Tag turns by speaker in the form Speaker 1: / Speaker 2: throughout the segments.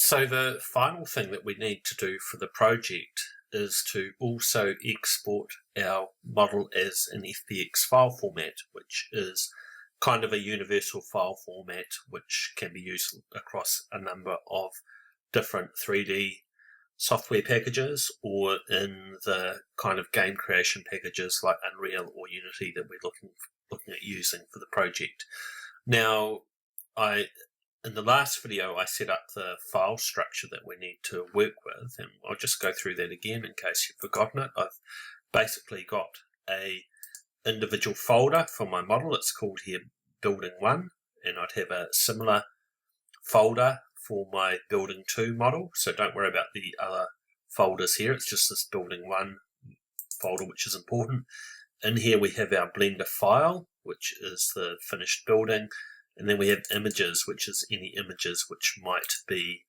Speaker 1: So the final thing that we need to do for the project is to also export our model as an FBX file format, which is kind of a universal file format which can be used across a number of different 3D software packages or in the kind of game creation packages like Unreal or Unity that we're looking at using for the project. Now, in the last video, I set up the file structure that we need to work with, and I'll just go through that again in case you've forgotten it. I've basically got a individual folder for my model. It's called here Building 1, and I'd have a similar folder for my Building 2 model, so don't worry about the other folders here. It's just this Building 1 folder which is important. In here we have our Blender file, which is the finished building. And then we have images, which is any images which might be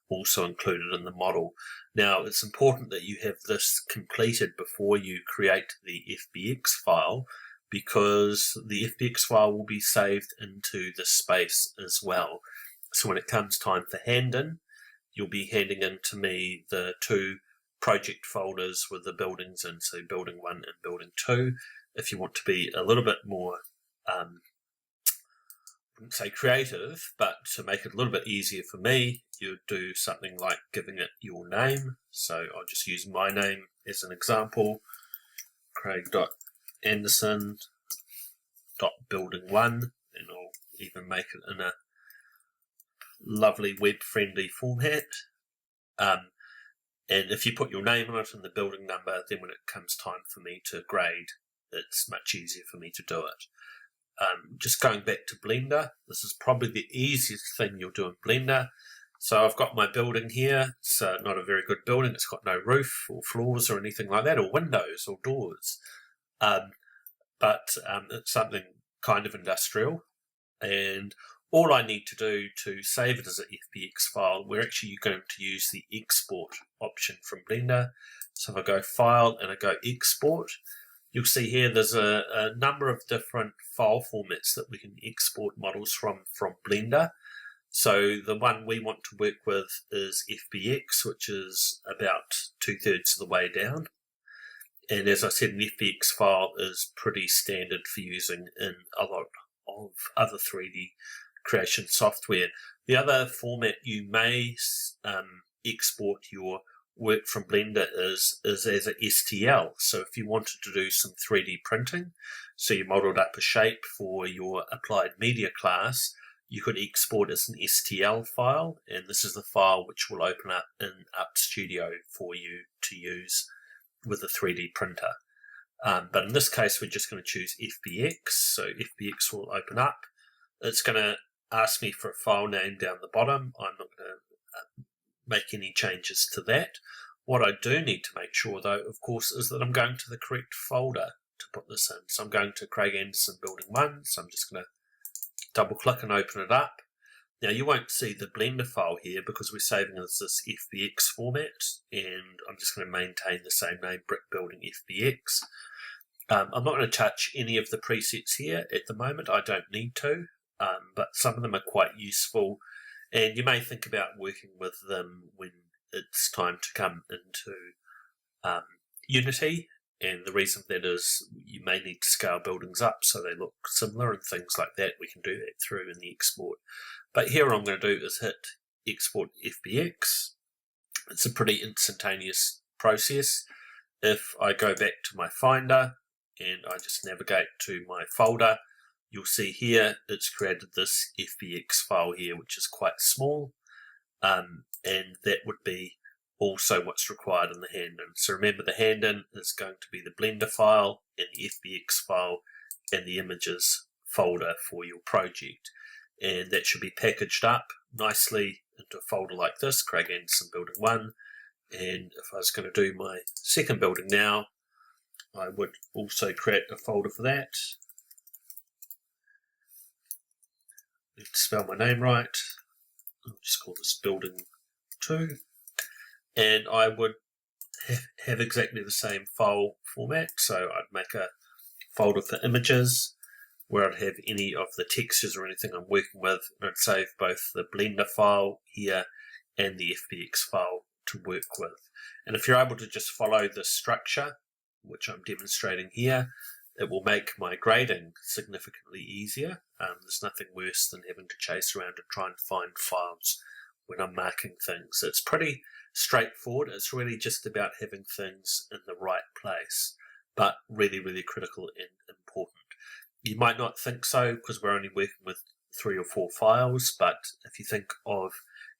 Speaker 1: also included in the model. Now, it's important that you have this completed before you create the FBX file, because the FBX file will be saved into the space as well. So when it comes time for hand-in, you'll be handing in to me the two project folders with the buildings in, so Building 1 and Building 2. If you want to be a little bit more say creative, but to make it a little bit easier for me, you do something like giving it your name. So I'll just use my name as an example, craig.anderson.building1, and I'll even make it in a lovely web-friendly format. And if you put your name on it and the building number, then when it comes time for me to grade, it's much easier for me to do it. Just going back to Blender, this is probably the easiest thing you'll do in Blender. So I've got my building here. It's not a very good building. It's got no roof or floors or anything like that, or windows or doors. But it's something kind of industrial. And all I need to do to save it as an FBX file, we're actually going to use the export option from Blender. So if I go File and I go Export, you'll see here there's a number of different file formats that we can export models from Blender. So the one we want to work with is FBX, which is about 2/3 of the way down. And as I said, an FBX file is pretty standard for using in a lot of other 3D creation software. The other format you may export your work from Blender is as a STL. So if you wanted to do some 3D printing, so you modeled up a shape for your applied media class, you could export as an STL file, and this is the file which will open up in UpStudio for you to use with a 3D printer. But in this case, we're just going to choose FBX. So FBX will open up. It's going to ask me for a file name down the bottom. I'm not going to make any changes to that. What I do need to make sure, though, of course, is that I'm going to the correct folder to put this in. So I'm going to Craig Anderson Building 1. So I'm just going to double click and open it up. Now you won't see the Blender file here because we're saving as this FBX format, and I'm just going to maintain the same name, Brick Building FBX. I'm not going to touch any of the presets here at the moment. I don't need to, but some of them are quite useful. And you may think about working with them when it's time to come into Unity. And the reason for that is you may need to scale buildings up so they look similar and things like that. We can do that through in the export. But here what I'm going to do is hit Export FBX. It's a pretty instantaneous process. If I go back to my Finder and I just navigate to my folder, you'll see here it's created this FBX file here, which is quite small, and that would be also what's required in the hand-in. So remember, the hand-in is going to be the Blender file and the FBX file and the images folder for your project. And that should be packaged up nicely into a folder like this, Craig Anderson Building 1. And if I was going to do my second building now, I would also create a folder for that. Need to spell my name right. I'll just call this Building 2. And I would have exactly the same file format. So I'd make a folder for images where I'd have any of the textures or anything I'm working with, and I'd save both the Blender file here and the FBX file to work with. And if you're able to just follow this structure, which I'm demonstrating here, it will make my grading significantly easier. There's nothing worse than having to chase around and try and find files when I'm marking things. It's pretty straightforward. It's really just about having things in the right place, but really, really critical and important. You might not think so because we're only working with 3 or 4 files, but if you think of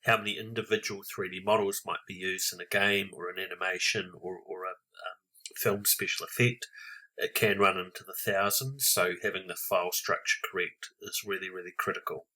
Speaker 1: how many individual 3D models might be used in a game or an animation or a film special effect, it can run into the thousands, so having the file structure correct is really, really critical.